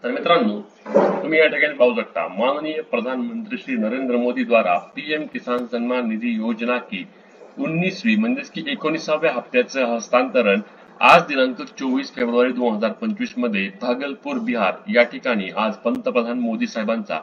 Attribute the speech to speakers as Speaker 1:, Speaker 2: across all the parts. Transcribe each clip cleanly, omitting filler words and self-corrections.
Speaker 1: तर मित्रांनो, तुम्ही या ठिकाणी पाहू शकता माननीय प्रधानमंत्री श्री नरेंद्र मोदी द्वारा पीएम किसान सन्मान निधी योजना की 19वीं म्हणजेच की 19व्या हप्त्याचं हस्तांतरण आज दिनांक 24 फेब्रुवारी 2025 मध्ये भागलपूर बिहार या ठिकाणी आज पंतप्रधान मोदी साहेबांचा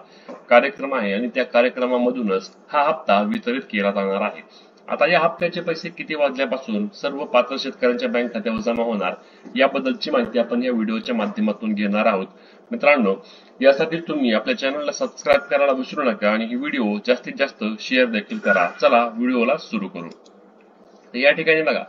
Speaker 1: कार्यक्रम आहे आणि त्या कार्यक्रमामधूनच हा हप्ता वितरित केला जाणार आहे। आता या हप्त्याचे पैसे किती वाजल्यापासून सर्व पात्र शेतकऱ्यांच्या बँक खात्यावर जमा होणार याबद्दलची माहिती आपण या व्हिडिओच्या माध्यमातून घेणार आहोत। मित्रांनो, यासाठी तुम्ही आपल्या चॅनलला सबस्क्राईब करायला विसरू नका आणि ही व्हिडिओ जास्तीत जास्त शेअर देखील करा। चला व्हिडिओला सुरू करू। या ठिकाणी बघा,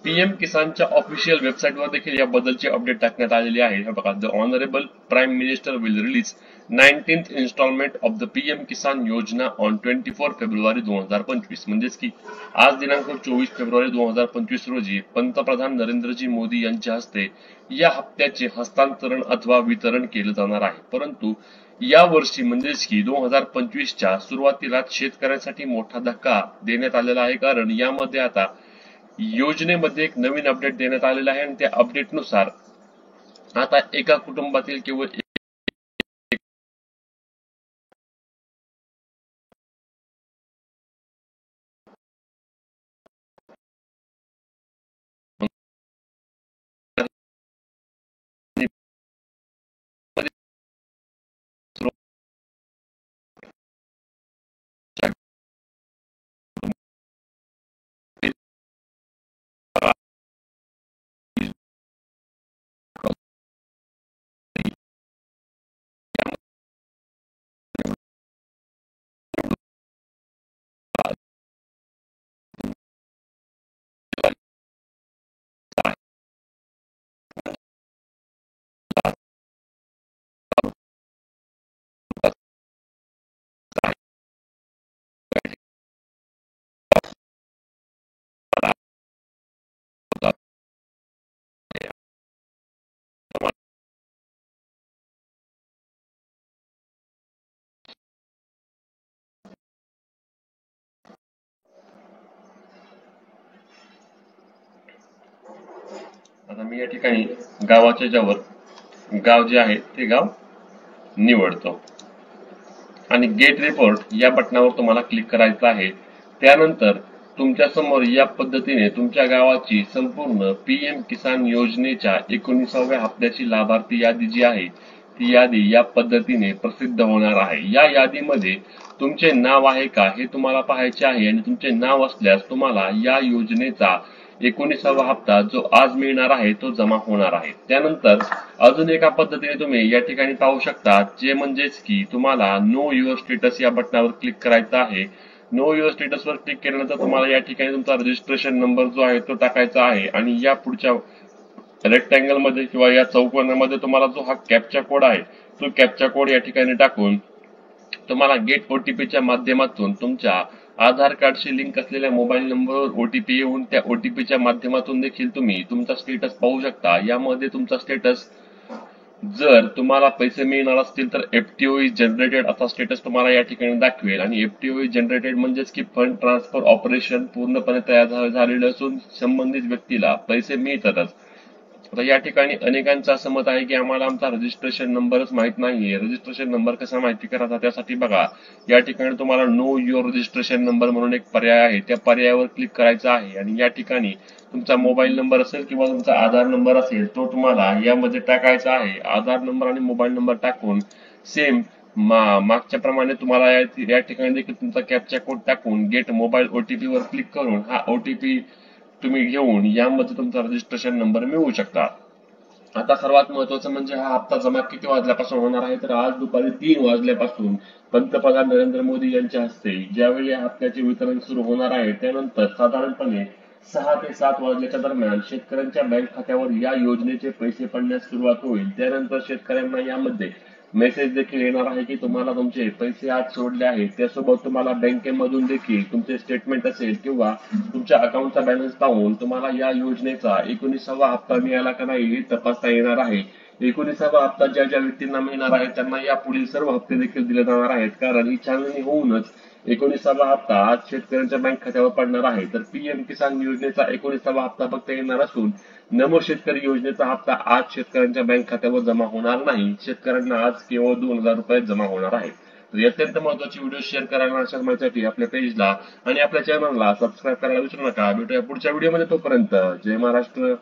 Speaker 1: पीएम किसानच्या ऑफिशियल वेबसाईटवर देखील याबद्दलची अपडेट टाकण्यात आलेली आहे। हे बघा, the honourable prime minister will release 19th instalment of the PM Kisan Yojana on 24 February 2025 म्हणजेच की आज दिनांक 24 फेब्रुवारी 2025 रोजी पंतप्रधान नरेंद्रजी मोदी यांच्या हस्ते या हप्त्याचे हस्तांतरण अथवा वितरण केले जाणार आहे। परंतु या वर्षी म्हणजेच की 2025च्या सुरुवातीलाच शेतकऱ्यांसाठी मोठा धक्का देण्यात आलेला आहे, कारण यामध्ये आता योजनेमध्ये एक नवीन अपडेट देण्यात आलेला आहे आणि त्या अपडेटनुसार आता एका कुटुंबातील केवळ आता मी या ठिकाणी गावाच्या ज्यावर गाव जे आहे ते गाव निवडतो आणि गेट रिपोर्ट या बटनावर तुम्हाला क्लिक करायचं आहे। त्यानंतर तुमच्या समोर या पद्धतीने तुमच्या गावाची संपूर्ण पीएम किसान योजनेच्या 19व्या हप्त्याची लाभार्थी यादी जी आहे ती यादी या पद्धतीने प्रसिद्ध होणार आहे। या यादीमध्ये तुमचे नाव आहे का हे तुम्हाला पाहायचे आहे आणि तुमचे नाव असल्यास तुम्हाला या योजनेचा 19वा हप्ता जो आज मिळणार आहे तो जमा होणार आहे। त्यानंतर अजून एका पद्धतीने तुम्ही या ठिकाणी पाहू शकता, जे म्हणजेच की तुम्हाला नो युअर स्टेटस या बटनावर क्लिक करायचं आहे। नो युअर स्टेटस वर क्लिक केल्यानंतर तुम्हाला या ठिकाणी तुमचा रजिस्ट्रेशन नंबर जो आहे तो टाकायचा आहे आणि या पुढच्या रेक्टँगल मध्ये किंवा या चौकोनामध्ये तुम्हाला जो हा कॅप्चा कोड आहे तो कॅप्चा कोड या ठिकाणी टाकून तुम्हाला गेट ओटीपीच्या माध्यमातून तुमच्या आधार कार्डशी लिंक असलेल्या मोबाईल नंबरवर ओटीपी येऊन त्या ओटीपीच्या माध्यमातून देखील तुम्ही तुमचा स्टेटस पाहू शकता। यामध्ये तुमचा स्टेटस जर तुम्हाला पैसे मिळणार असतील तर एफटीओ इज जनरेटेड असा स्टेटस तुम्हाला या ठिकाणी दाखवेल आणि एफटीओ इज जनरेटेड म्हणजेच की फंड ट्रान्सफर ऑपरेशन पूर्णपणे तयार झालेलं असून संबंधित व्यक्तीला पैसे मिळतातच। आता या ठिकाणी अनेकांचं असं मत आहे की आम्हाला आमचा रजिस्ट्रेशन नंबरच माहित नाहीये, रजिस्ट्रेशन नंबर कसा माहिती करायचा त्यासाठी बघा या ठिकाणी तुम्हाला नो युअर रजिस्ट्रेशन नंबर म्हणून एक पर्याय आहे, त्या पर्यायावर क्लिक करायचं आहे आणि या ठिकाणी तुमचा मोबाईल नंबर असेल किंवा तुमचा आधार नंबर असेल तो तुम्हाला यामध्ये टाकायचा आहे। आधार नंबर आणि मोबाईल नंबर टाकून सेम मागच्या प्रमाणे तुम्हाला या ठिकाणी देखील तुमचा कॅप्चा कोड टाकून गेट मोबाईल ओटीपी वर क्लिक करून हा ओटीपी तुम्ही घेऊन यामध्ये तुमचा रजिस्ट्रेशन नंबर मिळवू शकता। आता सर्वात महत्त्वाचं म्हणजे हा हप्ता जमा किती वाजल्यापासून होणार आहे, तर आज दुपारी 3 वाजल्यापासून पंतप्रधान नरेंद्र मोदी यांच्या हस्ते ज्यावेळी या हप्त्याचे वितरण सुरू होणार आहे त्यानंतर साधारणपणे 6 ते 7 वाजल्याच्या दरम्यान शेतकऱ्यांच्या बँक खात्यावर या योजनेचे पैसे पडण्यास सुरुवात होईल। त्यानंतर शेतकऱ्यांना यामध्ये मेसेज देखील येणार आहे की तुम्हाला तुमचे पैसे आज सोडले आहेत, त्यासोबत तुम्हाला बँकेमधून देखील तुमचे स्टेटमेंट असेल किंवा तुमच्या अकाउंटचा बॅलन्स पाहून तुम्हाला या योजनेचा 19वा हप्ता मिळाला का नाही हे तपासता येणार आहे। 19वा हप्ता ज्या ज्या व्यक्तींना मिळणार आहे त्यांना या पुढील सर्व हप्ते देखील दिले जाणार आहेत, कारण ही छाननी होऊनच 19वा हप्ता आज शेतकऱ्यांच्या बँक खात्यावर पडणार आहे. तर पीएम किसान योजनेचा 19वा हप्ता फक्त येणार असून नमो शेतकरी योजनेचा हप्ता आज शेतकऱ्यांच्या बँक खात्यावर जमा होणार नाही. शेतकऱ्यांना आज केवळ 2000 रुपये जमा होणार आहे. तर ही अत्यंत महत्वाची व्हिडिओ शेअर करायला अशाच माहितीसाठी आपल्या पेजला आणि आपल्या चॅनलला सबस्क्राईब करायला विसरू नका. भेटूया पुढच्या व्हिडिओमध्ये. तोपर्यंत जय महाराष्ट्र.